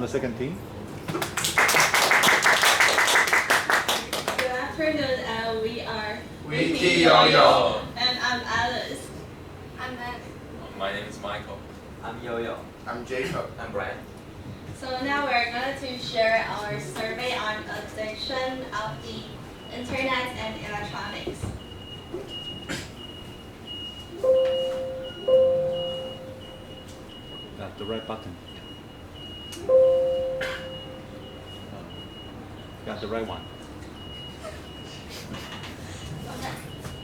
The second team. Good afternoon, we are Wiki, Yoyo. And I'm Alice. I'm Matt. My name is Michael. I'm Yoyo. I'm Jacob. I'm Brian. So now we're going to share our survey on addiction of the internet and electronics. Got the right button. Got the right one. Okay.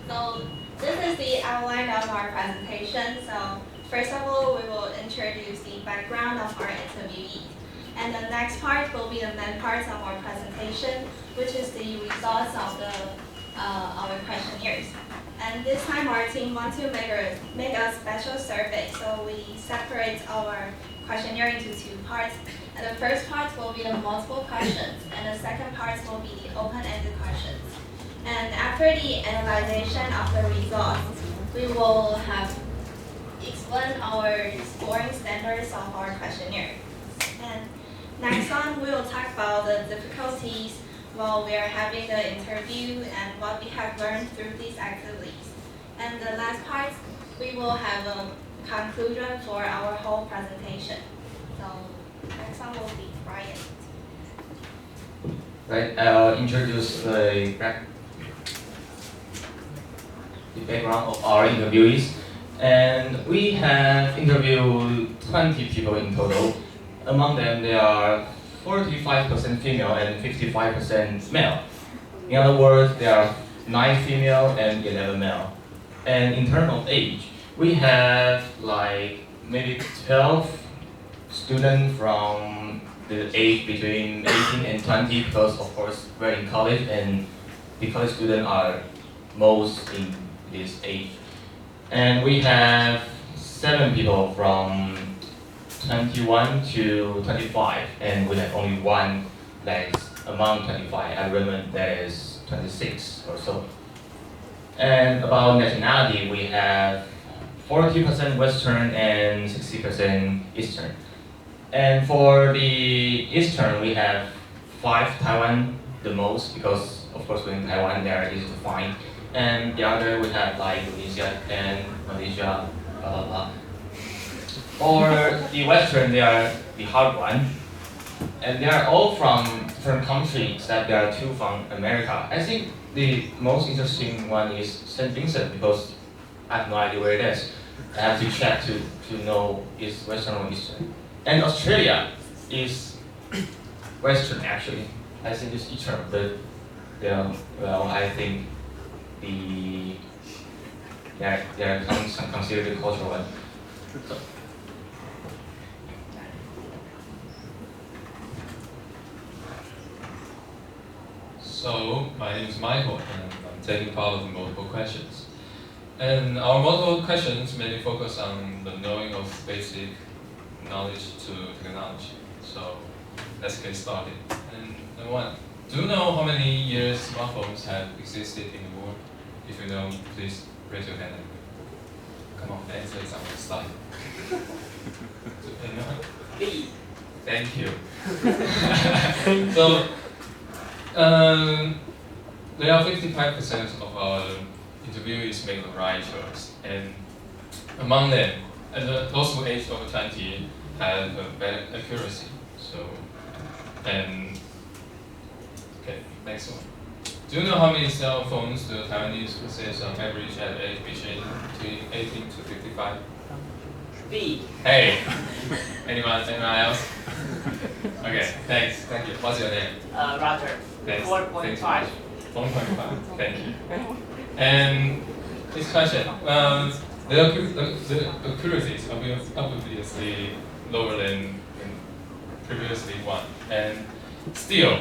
So this is the outline of our presentation. So first of all, we will introduce the background of our interviewee. And the next part will be the main part of our presentation, which is the results of our questionnaires. And this time our team wants to make a special survey. So we separate our questionnaire into two parts. And the first part will be the multiple questions, and the second part will be the open-ended questions. And after the analyzation of the results, we will have explain our scoring standards of our questionnaire. And next on, we will talk about the difficulties while we are having the interview and what we have learned through these activities. And the last part, we will have a conclusion for our whole presentation. So next one will be Brian. Right, I'll introduce the background of our interviewees. And we have interviewed 20 people in total. Among them, there are 45% female and 55% male. In other words, there are 9 female and 11 male. And in terms of age, we have like maybe 12 students from the age between 18 and 20, because of course we're in college and the college students are most in this age. And we have 7 people from 21 to 25, and we have only one that is among 25. I remember that is 26 or so. And about nationality, we have 40% Western and 60% Eastern. And for the Eastern, we have 5 Taiwan the most, because of course in Taiwan they are easy to find. And the other we have like Indonesia and Malaysia, blah blah blah. For the Western, they are the hard one. And they are all from different countries, that there are 2 from America. I think the most interesting one is St. Vincent, because I have no idea where it is. I have to check to know is Western or Eastern. And Australia is Western actually. I think it's Eastern, but well, I think they are considered the cultural one. So, my name is Michael, and I'm taking part of the multiple questions. And our multiple questions mainly focus on the knowing of basic knowledge to technology. So, let's get started. And number 1, do you know how many years smartphones have existed in the world? If you know, please raise your hand. Come on, the answer is on the slide. Anyone? B. Thank you. So, there are 55% of our interviewees make the right choice, and among them, those who aged over 20 have a better accuracy. So, and okay, next one. Do you know how many cell phones the Taiwanese possess on average at age between 18 to 55? B. Hey, anyone else? Okay, thanks. Thank you. What's your name? Roger. Thanks. 4.5. 4.5. Thank you. And this question, the accuracy is obviously lower than previously one, and still,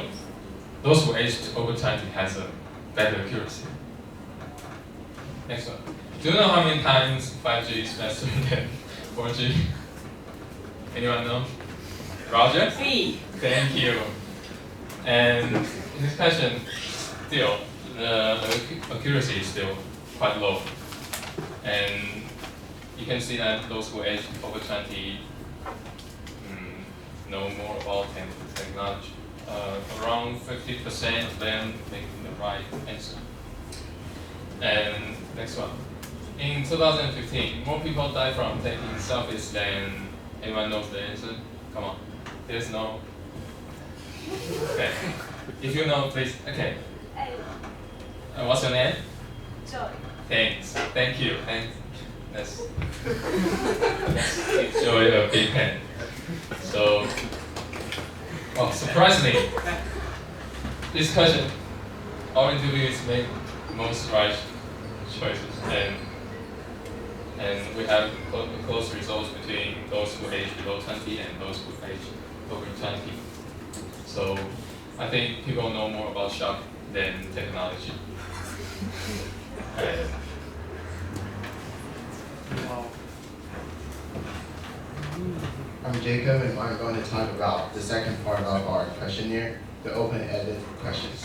those who aged over 20 has a better accuracy. Next one. Do you know how many times 5G is faster than 4G? Anyone know? Roger? B. Thank you. And in this question, still, the accuracy is still quite low. And you can see that those who aged over 20 know more about technology. Around 50% of them making the right answer. And next one. In 2015, more people died from taking selfies than anyone knows the answer. Come on. There's no. Okay. If you know, please. Okay. What's your name? Joy. Thanks. Thank you. Thanks. Let's give Joy a big hand. So, well, surprisingly, this question, our interviewees made most right choices, and we have close results between those who age below 20 and those who age over 20. So, I think people know more about shock than technology. And I'm Jacob, and I'm going to talk about the second part of our questionnaire, the open-ended questions.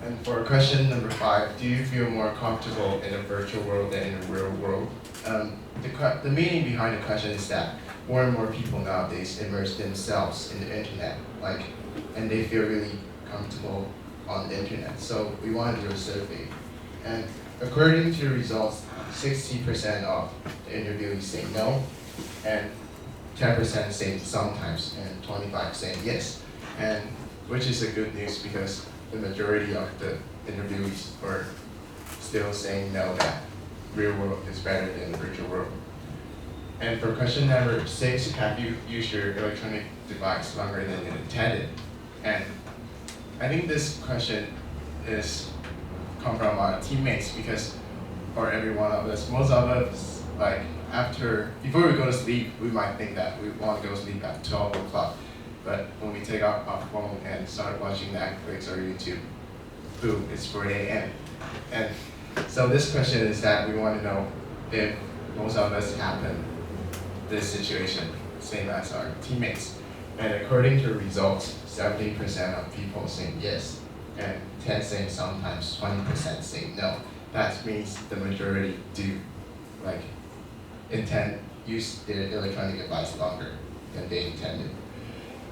And for question number 5, do you feel more comfortable in a virtual world than in a real world? The meaning behind the question is that more and more people nowadays immerse themselves in the internet, and they feel really comfortable on the internet. So we want to do a survey. And according to the results, 60% of the interviewees say no, and 10% say sometimes, and 25% say yes. And which is a good news because the majority of the interviewees are still saying no, that real world is better than the virtual world. And for question number 6, have you used your electronic device longer than intended? And I think this question is come from our teammates because for every one of us, most of us, before we go to sleep, we might think that we want to go to sleep at 12 o'clock. But when we take out our phone and start watching Netflix or YouTube, boom, it's 4 a.m. And so this question is that we want to know if most of us happen this situation, same as our teammates. And according to results, 70% of people say yes, and 10 saying sometimes, 20% say no. That means the majority do use their electronic device longer than they intended.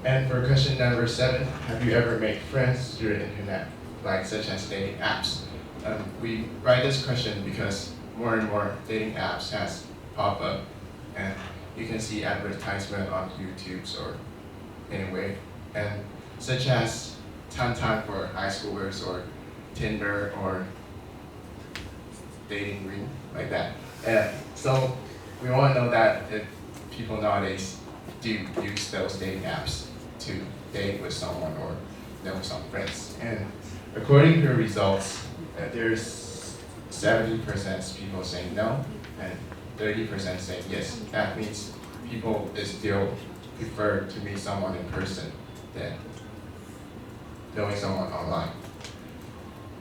And for question number 7, have you ever made friends through the internet, such as dating apps? We write this question because more and more dating apps has pop up, and you can see advertisement on YouTube's or anyway, and such as Tantan for high schoolers or Tinder or dating ring, like that. And so we want to know that if people nowadays do use those dating apps to date with someone or know some friends. And according to the results, there's 70% people saying no and 30% saying yes. That means people still prefer to meet someone in person than knowing someone online.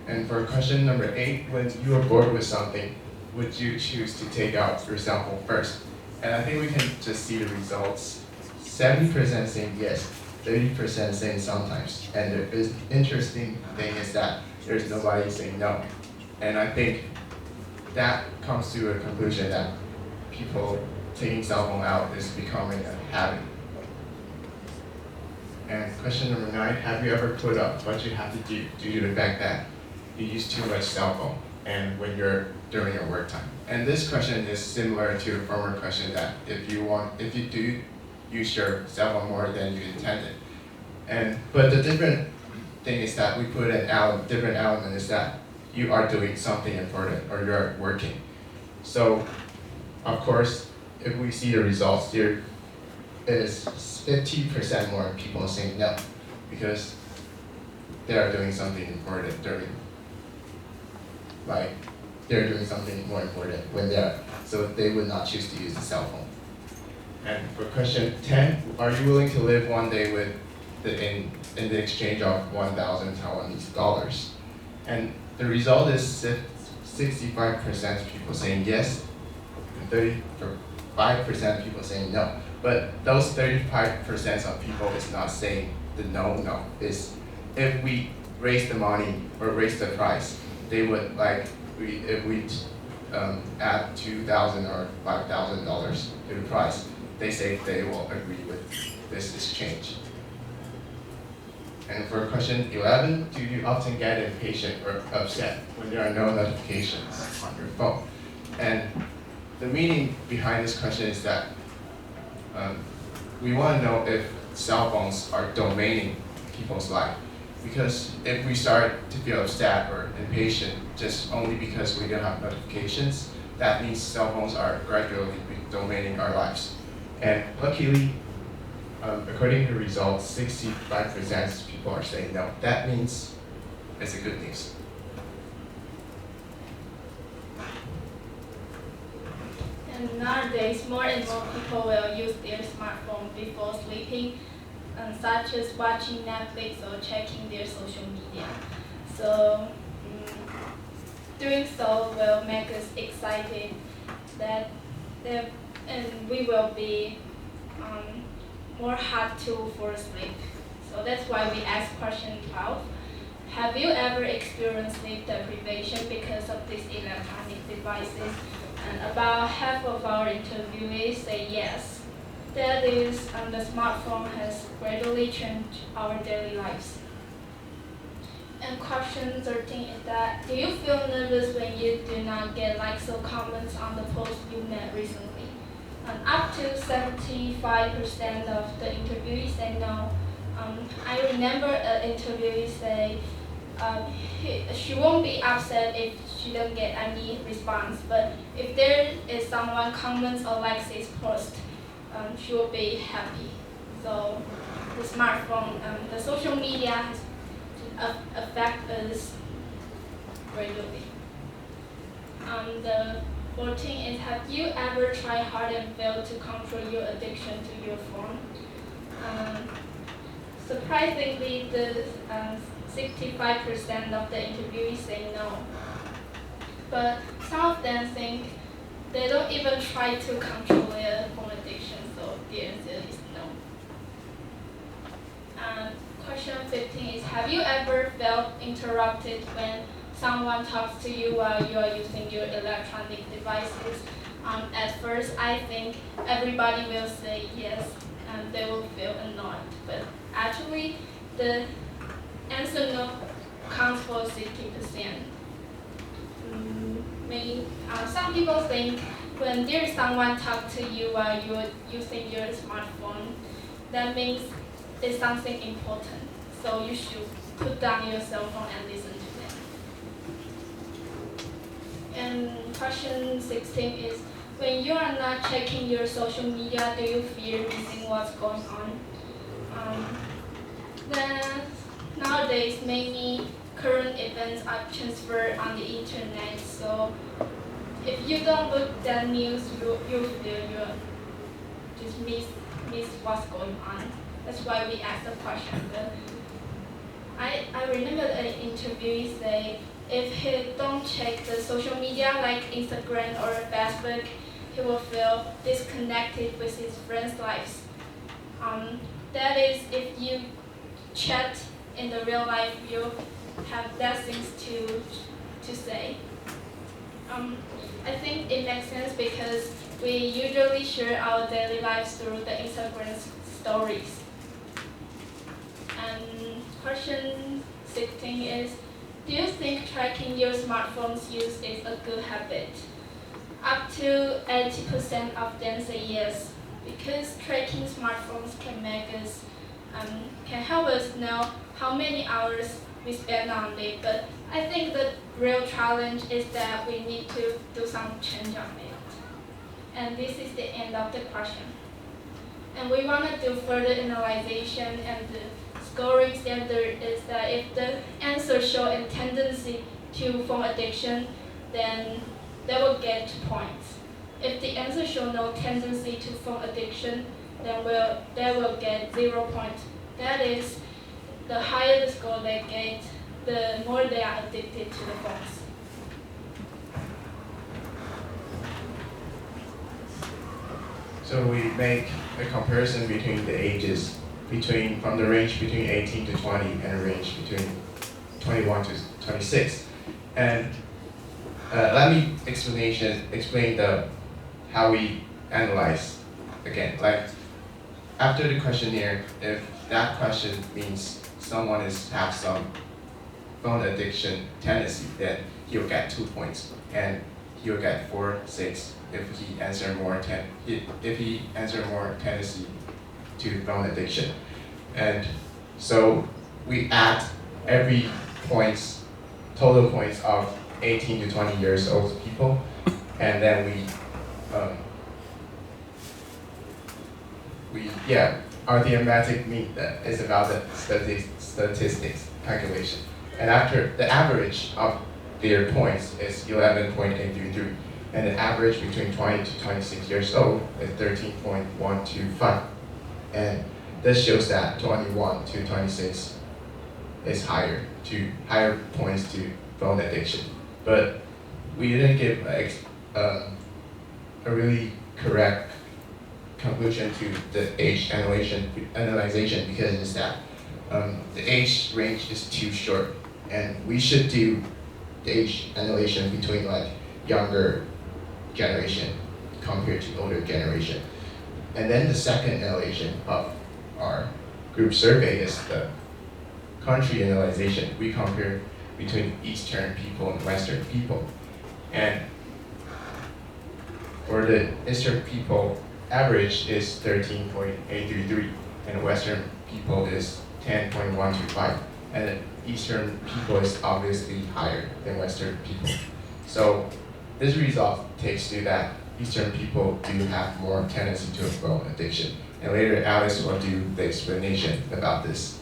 And for question number 8, when you are bored with something, would you choose to take out your cell phone first? And I think we can just see the results. 70% saying yes, 30% saying sometimes. And the interesting thing is that there's nobody saying no. And I think that comes to a conclusion that people taking cell phone out is becoming a habit. And question number 9, have you ever put up what you have to do due to the fact that you use too much cell phone and when you're during your work time? And this question is similar to the former question that if you do use your cell phone more than you intended. But the different thing is that we put an different element is that you are doing something important or you're working. So of course, if we see the results, there is 50% more people saying no because they are doing something important they're doing something more important when so they would not choose to use the cell phone. And for question 10, are you willing to live one day in the exchange of 1,000 Taiwanese dollars? And the result is 65% people saying yes, and 35% people saying no. But those 35% of people is not saying the no. It's if we raise the money or raise the price, they would if we add $2,000 or $5,000 to the price, they say they will agree with this is changed. And for question 11, do you often get impatient or upset when there are no notifications on your phone? And the meaning behind this question is that we want to know if cell phones are domaining people's life. Because if we start to feel upset or impatient just only because we don't have notifications, that means cell phones are gradually domaining our lives. And luckily, according to results, 65% of people are saying no. That means it's a good news. And nowadays, more and more people will use their smartphone before sleeping, such as watching Netflix or checking their social media. So, doing so will make us excited and we will be more hard to fall asleep. So that's why we asked question 12. Have you ever experienced sleep deprivation because of these electronic devices? And about half of our interviewees say yes. That is, the smartphone has gradually changed our daily lives. And question 13 is that, do you feel nervous when you do not get likes or comments on the post you made recently? And up to 75% of the interviewees say no. I remember an interviewee say she won't be upset if she don't get any response, but if there is someone comments or likes his post, she will be happy. So the smartphone, the social media has affect us greatly. The 14 is, have you ever tried hard and failed to control your addiction to your phone? Surprisingly, the 65% of the interviewees say no. But some of them think they don't even try to control their phone addiction, so the answer is no. Question 15 is, have you ever felt interrupted when someone talks to you while you are using your electronic devices? At first, I think everybody will say yes, and they will feel annoyed. But actually, the answer no counts for 60%. Some people think when there is someone talk to you while you're using your smartphone, that means it's something important. So you should put down your cell phone and listen to them. And question 16 is, when you are not checking your social media, do you fear missing what's going on? Then nowadays, many current events are transferred on the internet. So if you don't look that news, you feel you just miss what's going on. That's why we asked the question. But I remember an interviewee say if he don't check the social media like Instagram or Facebook, he will feel disconnected with his friends' lives. That is, if you chat in the real life, you have less things to say. I think it makes sense because we usually share our daily lives through the Instagram stories. And question 16 is, do you think tracking your smartphone's use is a good habit? Up to 80% of them say yes, because tracking smartphones can help us know how many hours we spend on it. But I think the real challenge is that we need to do some change on it. And this is the end of the question. And we want to do further analyzation, and the scoring standard is that if the answer show a tendency to phone addiction, then they will get 2 points. If the answer show no tendency to phone addiction, then they will get 0 points. That is, the higher the score they get, the more they are addicted to the phones. So we make a comparison between the ages, from the range between 18 to 20 and a range between 21 to 26. And let me explain how we analyze again. Like after the questionnaire, if that question means someone has some phone addiction tendency, then he'll get 2 points, and he'll get 4, 6 if he answer more tendency to phone addiction. And so we add every total points of 18 to 20 years old people, and then our theoretic mean that is about the statistics calculation. And after the average of their points is 11.833, and the average between 20 to 26 years old is 13.125. And this shows that 21 to 26 is higher points to phone addiction. But we didn't give a really correct conclusion to the age analyzation because it's that the age range is too short, and we should do the age annihilation between like younger generation compared to older generation. And then the second annihilation of our group survey is the country analyzation. We compare between Eastern people and Western people. And for the Eastern people, average is 13.833, and Western people is 10.125. And the Eastern people is obviously higher than Western people. So this result takes to that Eastern people do have more tendency to phone addiction. And later Alice will do the explanation about this.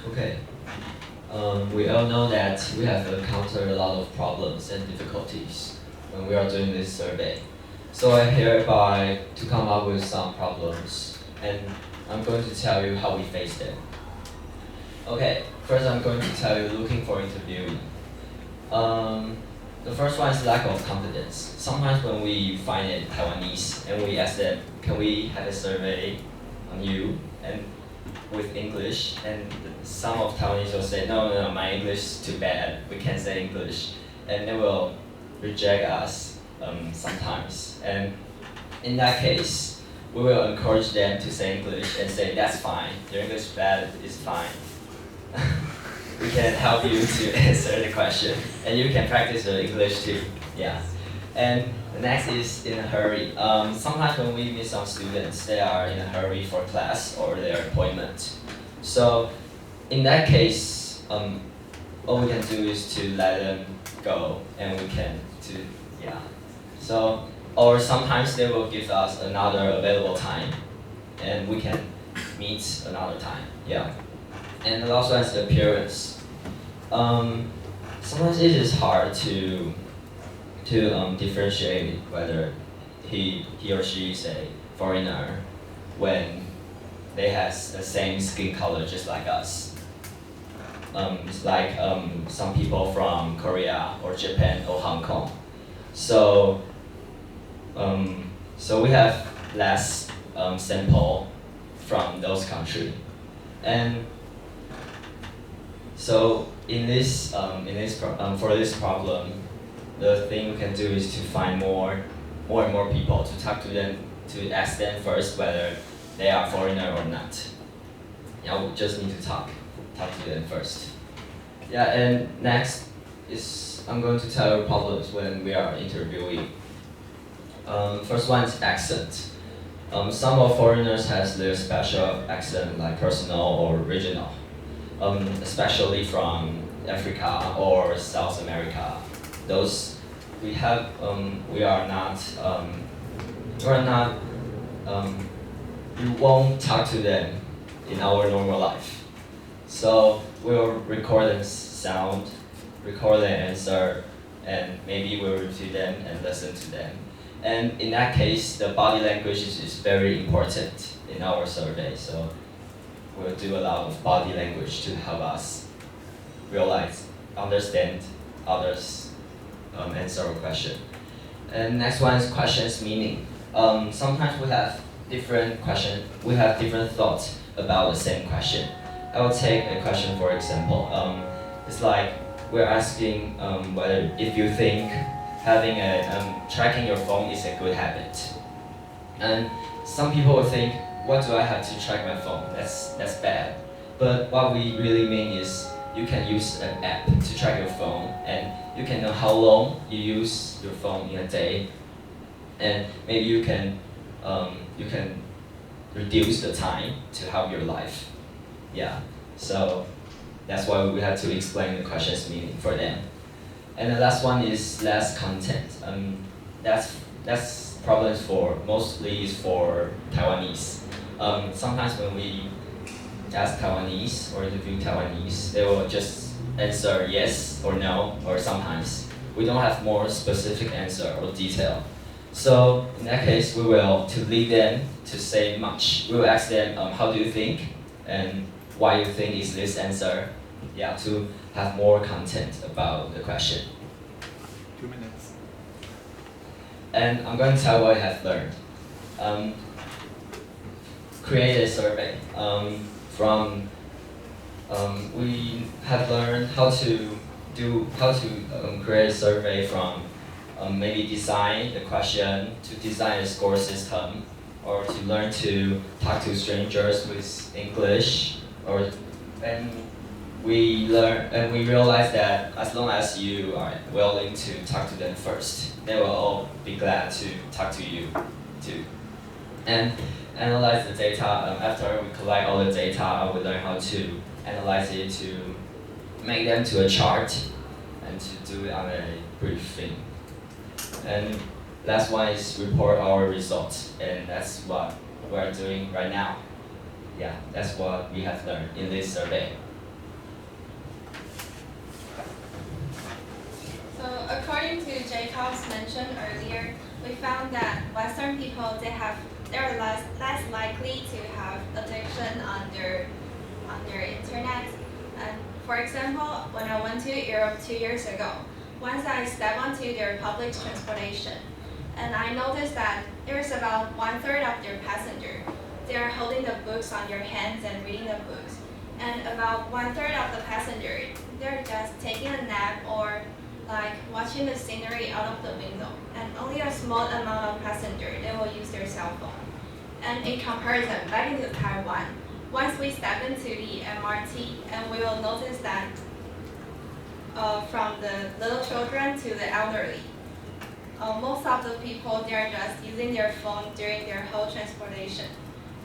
Okay. We all know that we have encountered a lot of problems and difficulties when we are doing this survey. So I hereby to come up with some problems, and I'm going to tell you how we face them. Okay, first I'm going to tell you looking for interviewee. The first one is lack of confidence. Sometimes when we find a Taiwanese and we ask them, can we have a survey on you and with English, and some of Taiwanese will say, no, my English is too bad, we can't say English, and they will reject us sometimes. And in that case, we will encourage them to say English and say, that's fine, your English bad is fine. We can help you to answer the question, and you can practice your English too. Yeah. And the next is in a hurry. Sometimes when we meet some students, they are in a hurry for class or their appointment. So in that case, all we can do is to let them go, and we can So, or sometimes they will give us another available time, and we can meet another time. Yeah. And the last one is the appearance. Sometimes it is hard to differentiate whether he or she is a foreigner when they have the same skin color just like us. It's like some people from Korea or Japan or Hong Kong. So we have less sample from those countries. And so for this problem, the thing we can do is to find more and more people, to talk to them, to ask them first whether they are foreigner or not. Yeah, we just need to talk to them first. Yeah, and next is I'm going to tell you problems when we are interviewing. First one is accent. Some of foreigners has their special accent, like personal or regional, especially from Africa or South America. Those we won't talk to them in our normal life. So we'll record the sound, record the answer, and maybe we'll repeat them and listen to them. And in that case, the body language is very important in our survey. So we'll do a lot of body language to help us realize, understand others' answer a question. And next one is questions meaning. Sometimes we have different thoughts about the same question. I will take a question for example. It's like we're asking whether if you think having tracking your phone is a good habit. And some people will think, what do I have to track my phone? That's bad. But what we really mean is you can use an app to track your phone, and you can know how long you use your phone in a day, and maybe you can reduce the time to help your life. Yeah. So that's why we have to explain the question's meaning for them. And the last one is less content. That's problems for mostly is for Taiwanese. Sometimes when we ask Taiwanese or interview Taiwanese, they will just answer yes or no, or sometimes we don't have more specific answer or detail. So in that case, we will, to lead them to say much, we will ask them how do you think and why you think is this answer, yeah, to have more content about the question. 2 minutes. And I'm going to tell what I have learned. Create a survey. We have learned how to create a survey from maybe design the question, to design a score system, or to learn to talk to strangers with English, and we realize that as long as you are willing to talk to them first, they will all be glad to talk to you too. And analyze the data. After we collect all the data, we learn how to analyze it, to make them to a chart, and to do it on a briefing. And last one is report our results, and that's what we're doing right now. Yeah, that's what we have learned in this survey. So according to Jacob's mentioned earlier, we found that Western people they're less likely to have addiction on their internet. And for example, when I went to Europe 2 years ago, once I stepped onto their public transportation, and I noticed that there's about 1/3 of their passenger. They are holding the books on their hands and reading the books. And about 1/3 of the passenger, they're just taking a nap or like watching the scenery out of the window. And only a small amount of passenger, they will use their cell phone. And in comparison, back into Taiwan, once we step into the MRT, and we will notice that from the little children to the elderly, most of the people, they are just using their phone during their whole transportation.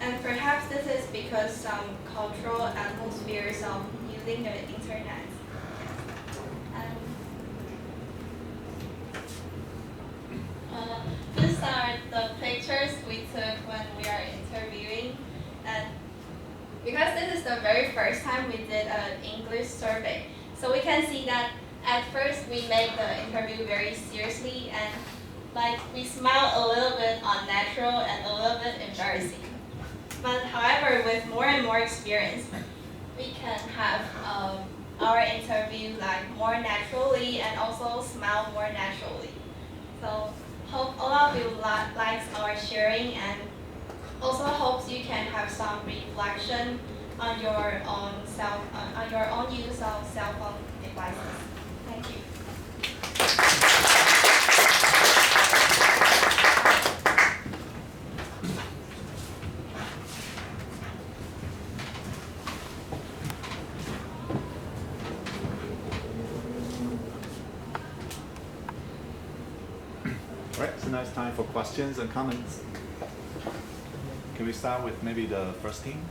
And perhaps this is because some cultural atmospheres of using the internet. These are the pictures we took when we are interviewing. And because this is the very first time we did an English survey, so we can see that at first we made the interview very seriously, and like we smiled a little bit unnatural and a little bit embarrassing. But however, with more and more experience, we can have our interview like more naturally and also smile more naturally. So hope all of you likes our sharing, and also hopes you can have some reflection on your own use of cell phone devices. Thank you. All right, so now it's time for questions and comments. Can we start with maybe the first team?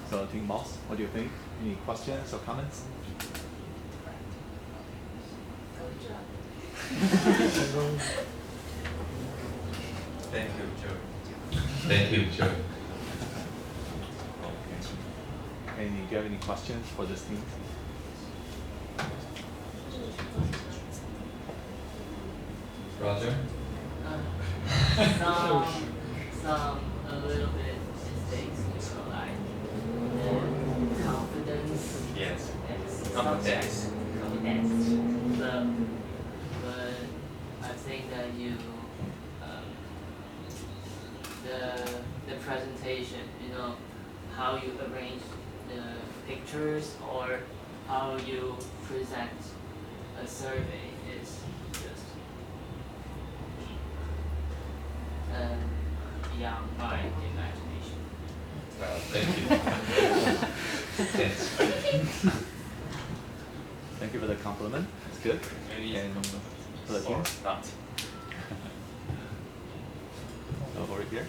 So Team Moss, what do you think? Any questions or comments? Thank you, Joe. Thank you, Joe. Do you have any questions for this team? Roger? Some a little bit mistakes, like confidence. Yes. And Confidence. confidence. But I think that you the presentation, how you arrange the pictures or how you present a survey is just beyond my imagination. Well, thank you. Thanks. Thank you for the compliment. It's good. Maybe And for the or team? not. Over here.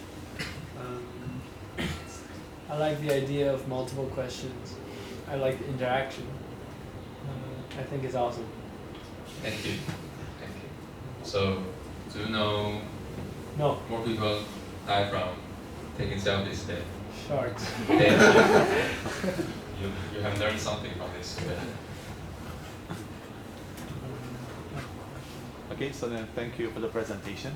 I like the idea of multiple questions. I like the interaction. I think it's awesome. Thank you. Thank you. So, do you know No, more people die from taking selfies than sharks. you have learned something from this. Okay, so then thank you for the presentation.